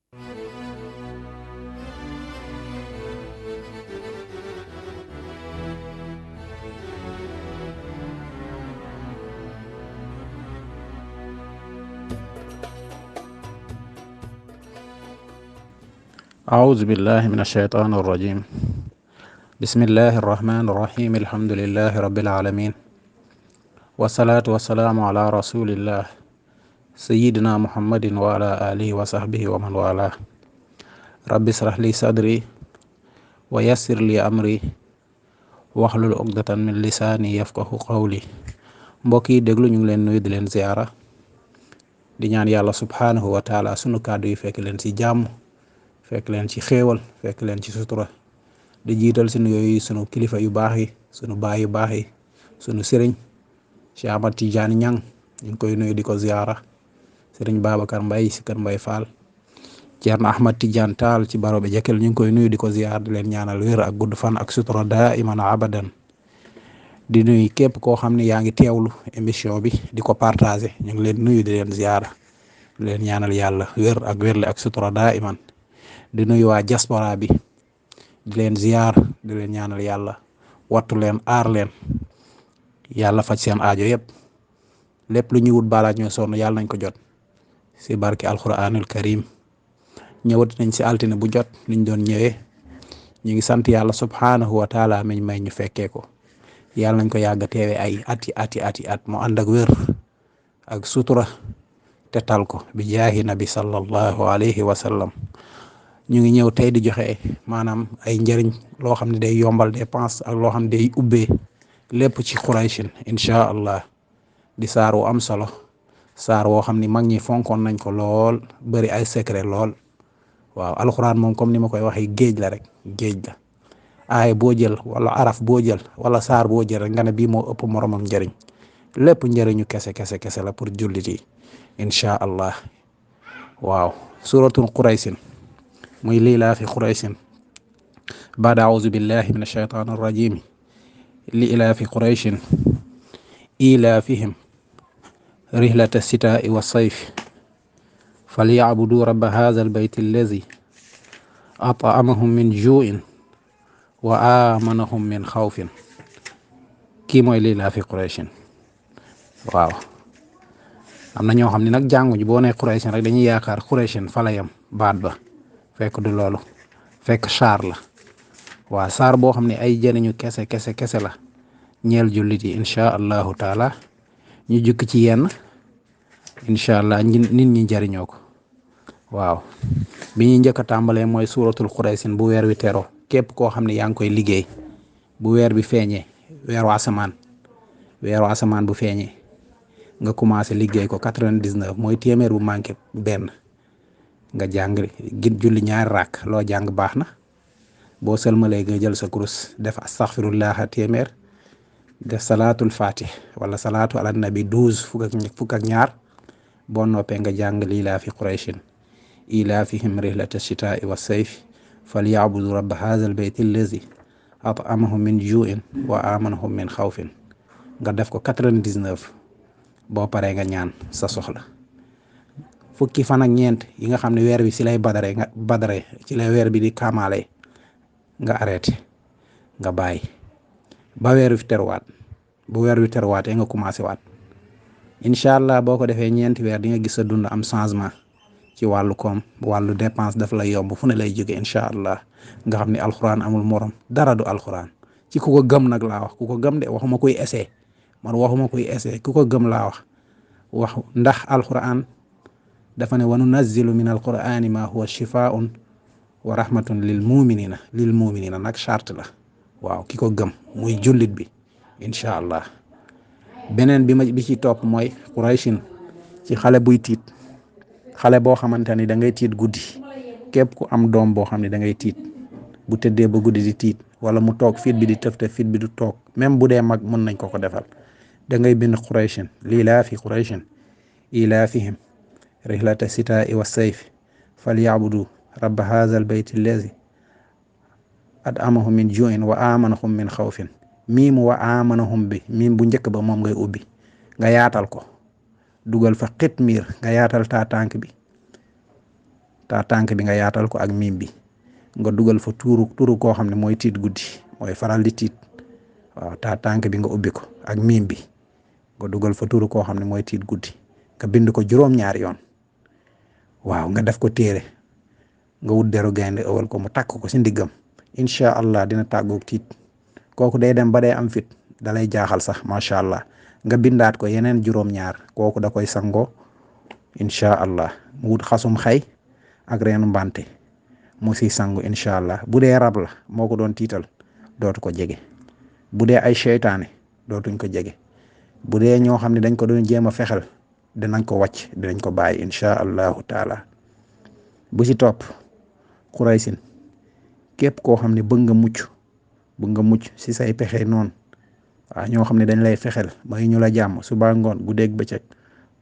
أعوذ بالله من الشيطان الرجيم. بسم الله الرحمن الرحيم. الحمد لله رب العالمين، والصلاة والسلام على رسول الله سيدنا محمد وعلى آله وصحبه ومن والاه. رب اشرح لي صدري ويسر لي أمري واحلل عقدة من lisaani yafqahu qawli. mbokk yi déglu ñu ngi leen nuyu di leen ziyaara di ñaan yàlla subhaanahu wa taala sunu kàddu yi fekk leen ci jàmm, fekk leen ci xéewal, fekk leen ci sutura. di jiital sunu yooyu sunu kilifa yu baax yi, sunu baay yu baax yi, sunu sëriñ Cheikh Ahmad Tidiane Niang ñu ngi koy nuyu di ko ziyaara. sëriñ Babacar Mbaye si kër Mbaye Fall, Ceerno Ahmad Tidiane Taal ci baro bi Jekkel ñu ngi koy nuyu di ko ziyaar, di leen ñaanal wér ak gudd fan ak sutura daa iman abadan. di nuyu képp koo xam ne yaa ngi teewlu émission bi di ko partagé, ñu ngi leen nuyu di leen ziyaara, di leen ñaanal yàlla wér ak wérle ak sutura daa iman. di nuyu waa diaspora bi di leen ziyaar, di leen ñaanal yàlla wattu leen, aar leen, yàlla faj seen aajo yëpp. lépp lu ñuy wut balaa ñoo sonn yàlla nañ ko jot si barke alquranul karim. ñëwati nañ si altine bu jot niñ doon ñëwee. ñu ngi sant yàlla subhaanahu wa taala miñ may ñu fekkee ko. yàlla nañ ko yàgg a teewe ay ati at mu ànd ak wér ak sutura te tal ko bi jaahi nabi sallallahu alayhi wa sallam. ñu ngi ñëw tey di joxe maanaam ay njëriñ loo xam ne day yombal dépense ak loo xam ne day ubbee lépp ci Qurayshin incha allah. di saar wu am solo, saar woo xam ni mag ñi fonkoon nañ ko lool, bëri ay secret lool. waaw alxuraan moom comme ni ma koy waxee géej la rek, géej la. aaya boo jël wala araf boo jël wala saar boo jël rek nga ne bii moo ëpp moromam njëriñ. lépp njëriñu kese la pour jullit yi incha allah. waaw suratul Qurayshin muy liilaafi Qurayshin baada auzu billahi min ashaytaan arrajim. li ilaafi Qurayshin ilaafihim rihlata sitaa'i wa sayf falyacbuduu rabba haadha albayt allazi at'amahum min juu'in wa aamanahum min xawfin. kii mooy liilaafi Qurayshin. waaw am na ñoo xam ne nag jànguñu, boo nee Qurayshin rek dañuy yaakaar Qurayshin fa la yem baat ba, fekk du loolu, fekk saar la. waaw saar boo xam ne ay jëriñu kese la ñeel jullit yi incha allahu taala. ñu jukki ci yenn incha allah nit ñi jariñoo ko. waaw bi ñuy njëkk a tàmbalee mooy suratul Qurayshin bu weer wi teroo. képp koo xam ne yaa ngi koy liggéey bu weer bi feeñee, weeru asamaan bu feeñee nga commencé liggéey ko 99 mooy téeméer bu manqué benn. nga jàng julli ñaari rakk, loo jàng baax na. boo sëlmalee nga jël sa kurus def astaghfirullah téeméer, def salaatul fatih wala salaatu ala nabi 12 fukk ak ñaar. boo noppee nga jàng liilaafi Qurayshin ilaafihim rihlata shitaa'i wa sayf falya'budu rabba haadha albayt allazi at'amahum min juu'in wa aamanahum min xawfin. nga def ko 99. boo paree nga ñaan sa soxla. fukki fan ak ñeent yi nga xam ne weer bi si lay badare ci lay weer bi di kaamaale nga arrêté, nga bàyyi ba weer wi teruwaat. bu weer wi teruwaatee nga commencé waat. incha allah boo ko defee ñeenti weer di nga gis sa dund am changement ci wàllu koom, wàllu dépense daf lay yomb fu ne lay jóge incha allah. nga xam ne alxuraan amul morom, dara du alxuraan. ci ku ko gëm nag laa wax, ku ko gëm de, waxuma kuy essayé, man waxuma kuy essayé, ku ko gëm laa wax ndax alxuraan dafa ne wa nunazzilu min alqurani ma huwa shifaun wa rahmatun lil muminina nag charte la. waaw ki ko gëm muy jullit bi incha allah. beneen bi ci topp mooy Qurayshin ci xale buy tiit, xale boo xamante ni da ngay tiit guddi. képp ku am doom boo xam ne da ngay tiit bu tëddee ba guddi di tiit, wala mu toog fit bi di tëf te fit bi du toog, même bu dee mag mën nañ ko defal. da ngay bind Qurayshin liilaafi Qurayshin ilaafihim rihlata sitaa'i wa sayf falya'budu rabba haadha albayt allazi at'amahum min juu'in wa aamanahum min xawfin. miim wa aamanahum bi, miim bu njëkk ba moom ngay ubbi, nga yaatal ko, dugal fa xitmiir, nga yaatal taa tànk bi, ta tànk bi nga yaatal ko ak miim bi nga dugal fa turu koo xam ne mooy tiit guddi mooy faral di tiit waaw ta tànk bi nga ubbi ko ak miim bi nga dugal fa turu koo xam ne mooy tiit guddi nga bind ko juróom-ñaari yoon waaw nga def ko téere nga wut deru gaynde ëwal ko mu takk ko ci ndiggam incha allah dina tàggoog tiit kooku day dem ba day am fit dalay jaaxal sax macha allah nga bindaat ko yeneen juróom-ñaar kooku da koy sangoo incha allah mu wut xasum xay ak reenu mbante mu si sangu incha allah bu dee rab la moo ko doon tiital dootu ko jege bu dee ay seytaane dootuñ ko jege bu dee ñoo xam ne dañ ko doon jéem a fexel dinañ ko wàcc dinañ ko bàyyi incha allahu taala bu ci topp xuraysin képp koo xam ne bëgg nga mucc si say pexe noonu waaw ñoo xam ne dañ lay fexel may ñu la jàmm suba ngoon guddeeg bëccëg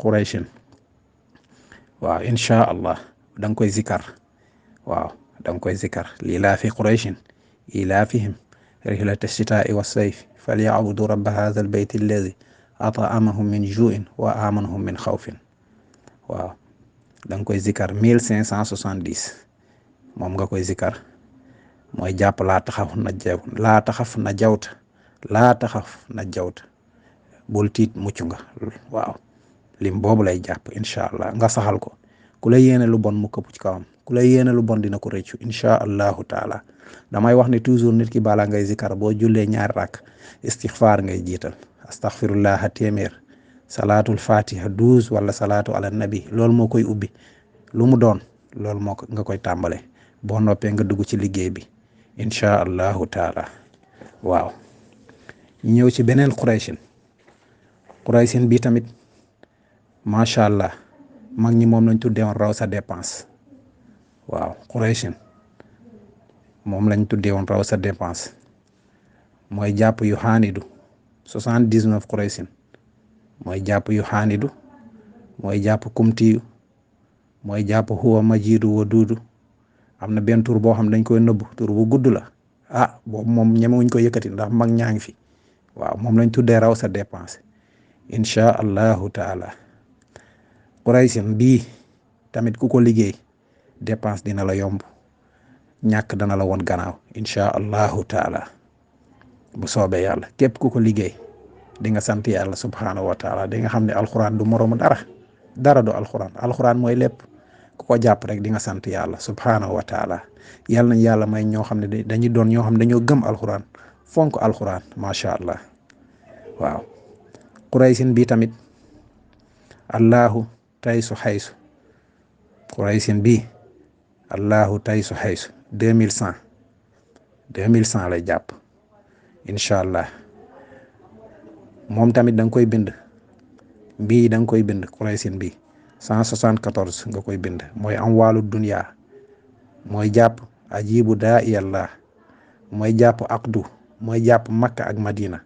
xuraysin waaw incha allah da nga koy zikar waaw da nga koy zikar li laa fi qurayshin ilaafihim rihlata shitaa'i wa sayf falyabudu rabba hadha albayt alladi at'amahum min ju'in wa amanahum min xawfin waaw da nga koy zikar 1570 moom nga koy zikar mooy jàpp laa taxaf na jawta bul tiit mucc nga waaw lim boobu lay jàpp incha allah nga saxal ko ku la yéene lu bon mu këpp ci kawam ku la yéene lu bon dina ko rëccu incha allahu taala damay wax ne toujours nit ki bala ngay zikar boo jullee ñaari rakk istixfaar ngay jiital astaghfirullah téeméer salaatul fatiha 12 wala salaatu ala nabi loolu moo koy ubbi lu mu doon loolu moo ko nga koy tàmbale boo noppee nga dugg ci liggéey bi incha allahu taala waaw ñu ñëw ci beneen Qurayshin bi tamit macha allah mag ñi moom lañ tuddee woon raw sa dépense waaw Qurayshin moom lañ tuddee woon raw sa dépense mooy jàpp yu xaanidu 79 Qurayshin mooy jàpp yu xaanidu mooy jàpp kumtiyu mooy jàpp huwa majidu wa duudu am na benn tur boo xam dañ koy nëbb tur bu gudd la boobu moom ñemewuñ ko yëkkati ndax mag ñaa ngi fi waaw moom lañ tuddee raw sa dépense incha allahu taala Qurayshin bii tamit ku ko liggéey dépense dina la yomb ñàkk dana la woon gannaaw incha allahu taala bu soobee yàlla képp ku ko liggéey di nga sant yàlla subhanahu wa taala di nga xam ne alxuraan du moroomu dara du alxuraan mooy lépp ku ko jàpp rek di nga sant yàlla subhanahu wa taala yàlla nañ yàlla may ñoo xam ne dañuy doon ñoo xam ne dañoo gëm alxuraan fonk alxuraan macha allah waaw Qurayshin bi tamit allahu taysu xaysu Qurayshin bi allahu taysu xaysu 2100 lay jàpp incha allah moom tamit da nga koy bind bii da nga koy bind Qurayshin bi 174 nga koy bind mooy am wàllu dunya mooy jàpp ajibu daa iyallah mooy jàpp aqdu mooy jàpp makka ak madina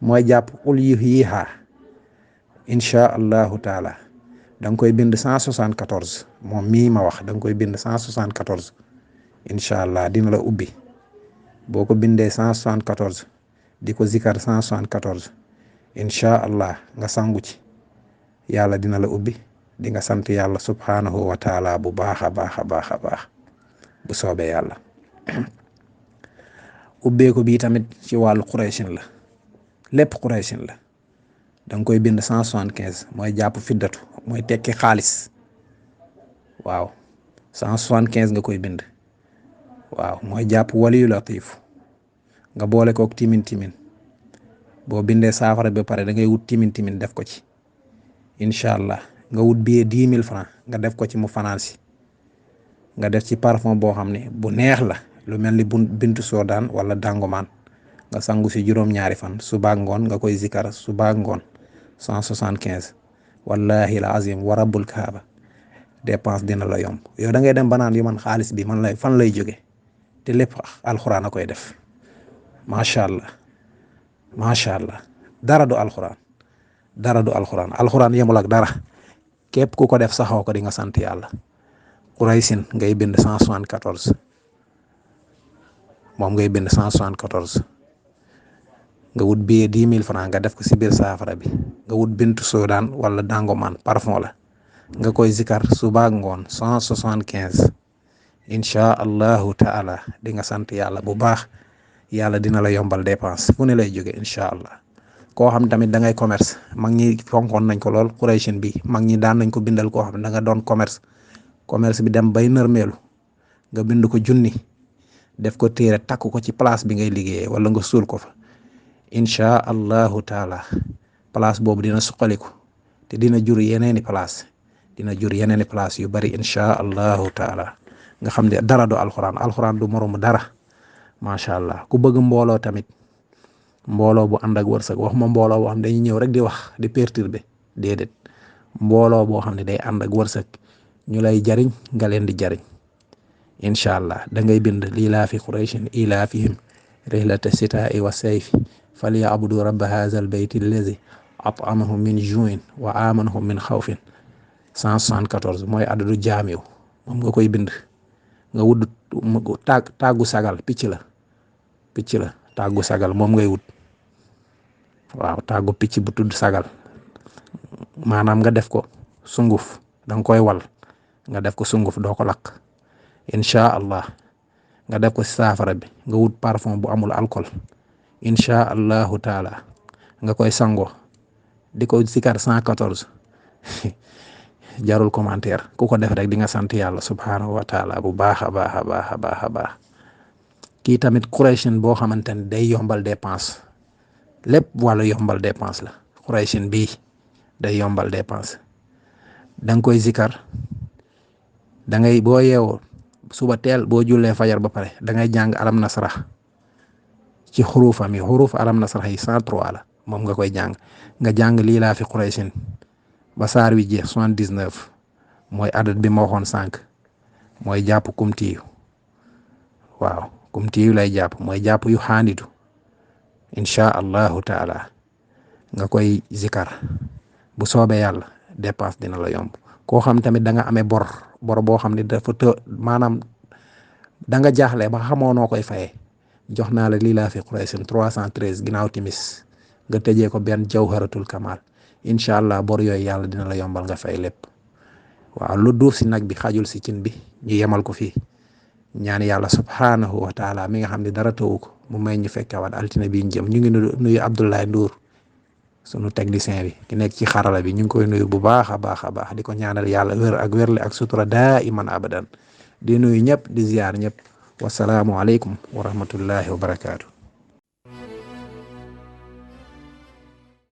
mooy jàpp ul yiiha incha allahu taala da nga koy bind 174 moom mii ma wax da nga koy bind 174 incha allah dina la ubbi boo ko bindee 174 di ko zikar 174 incha allah nga sangu ci yàlla dina la ubbi di nga sant yàlla subhanahu wa taala bu baax a baax a baax a baax bu soobee yàlla ubbeeku bii tamit ci wàllu Qurayshin la lépp Qurayshin la da nga koy bind 175 mooy jàpp fiddatu mooy tekki xaalis waaw 175 nga koy bind waaw mooy jàpp waliyu latif nga boole kook timin boo bindee saafara ba pare da ngay wut timin def ko ci incha allah nga wut billet 10 000 francs nga def ko ci mu fanaan si nga def ci parfum boo xam ne bu neex la lu mel ni bintu soodaan wala dangomaan nga sangu si juróom-ñaari fan suba ngoon nga koy zikar suba ngoon 175 wallahi la azim wa rabbul kaaba dépense dina la yomb yow da ngay dem ba naan yu man xaalis bi fan lay jóge te lépp alxuraan a koy def macha allah dara du alxuraan yemul ak dara képp ku ko def saxoo ko di nga sant yàlla Qurayshin ngay bind 174 moom ngay bind 174 nga wut billet 10 000 francs nga def ko si biir saafara bi nga wut bintu soodaan wala dangoman parfum la nga koy zikar suba ngoon 175 inchaa allahu taala di nga sant yàlla bu baax. yàlla dina la yombal dépense fu ne lay jóge incha allah. koo xam tamit da ngay commerce mag ñi fonkoon nañ ko lool Qurayshin bi mag ñi daan nañ ko bindal koo xam ne da nga doon commerce bi dem bay nërmeelu nga bind ko junni def ko téere takk ko ci place bi ngay liggéeyee wala nga suul ko fa inchaa allahu taala place boobu dina suqaliku te dina jur yeneeni place yu bari inchaa allahu taala nga xam ne dara du alxuraan du moromu dara macha allah. ku bëgg mbooloo tamit mbooloo bu ànd ak wërsëg wax ma mbooloo boo xam ne dañuy ñëw rek di wax di perturber déedéet mbooloo boo xam ne day ànd ak wërsëg ñu lay jariñ nga leen di jariñ incha allah da ngay bind liilaafi qurayshin ilaafihim rihlata sitaa'i wa sayfi falyabudu rabba haazal bayti allazi at'amahum min juu'in wa aamanahum min xawfin 174 mooy adadu jaamiw moom nga koy bind nga wut tàggu sagal picc la tàggu sagal moom ngay wut waaw tàggu picc bu tudd sagal maanaam nga def ko sunguf danga koy wal nga def ko sunguf doo ko lakk inchaa allah nga def ko ci saafara bi nga wut parfum bu amul alcool inchaa allahu taala nga koy sango di ko zikar 114 jarul commentaire ku ko def rek di nga sant yàlla subhanahu wa taala bu baax a baax kii tamit Qurayshin boo xamante ne day yombal dépense lépp wàllu yombal dépense la Qurayshin bii day yombal dépense da nga koy zikar da ngay boo yeewoo suba teel boo jullee fajar ba pare da ngay jàng alam nasrah ci xurufam yi xuruf alam nasrah yi 103 la moom nga koy jàng nga jàng lii laa fi Qurayshin ba saar wi jeex 79 mooy adat bi ma waxoon sànq mooy jàpp kumtiyu waaw kumtiyu lay jàpp mooy jàpp yu xaanditu inchaa allahu taala nga koy zikar bu soobee yàlla dépense dina la yomb. koo xam tamit da nga amee bor boo xam ne dafa maanaam da nga jaaxle ba xamoo noo koy fayee jox naa la lii laa fi Qurayshin 313 ginnaaw timis nga tëjee ko benn jawharatul kamal incha allah bor yooyu yàlla dina la yombal nga fay lépp. waaw lu duuf si nag bi xajul si cin bi ñu yemal ko fii ñaan yàlla subhanahu wa taala mi nga xam ne dara tawu ko mu may ñu fekkewaat altine bi ñu jëm ñu ngi nuyu Abdoulaye Ndour sunu technicien bi ki nekk ci xarala bi ñu ngi koy nuyu bu baax a baax di ko ñaanal yàlla wér ak wérle ak sutura daa iman abadan di nuyu ñëpp di ziyaar ñëpp wasalaamu aleykum wa rahmatullahi wa barakaatu.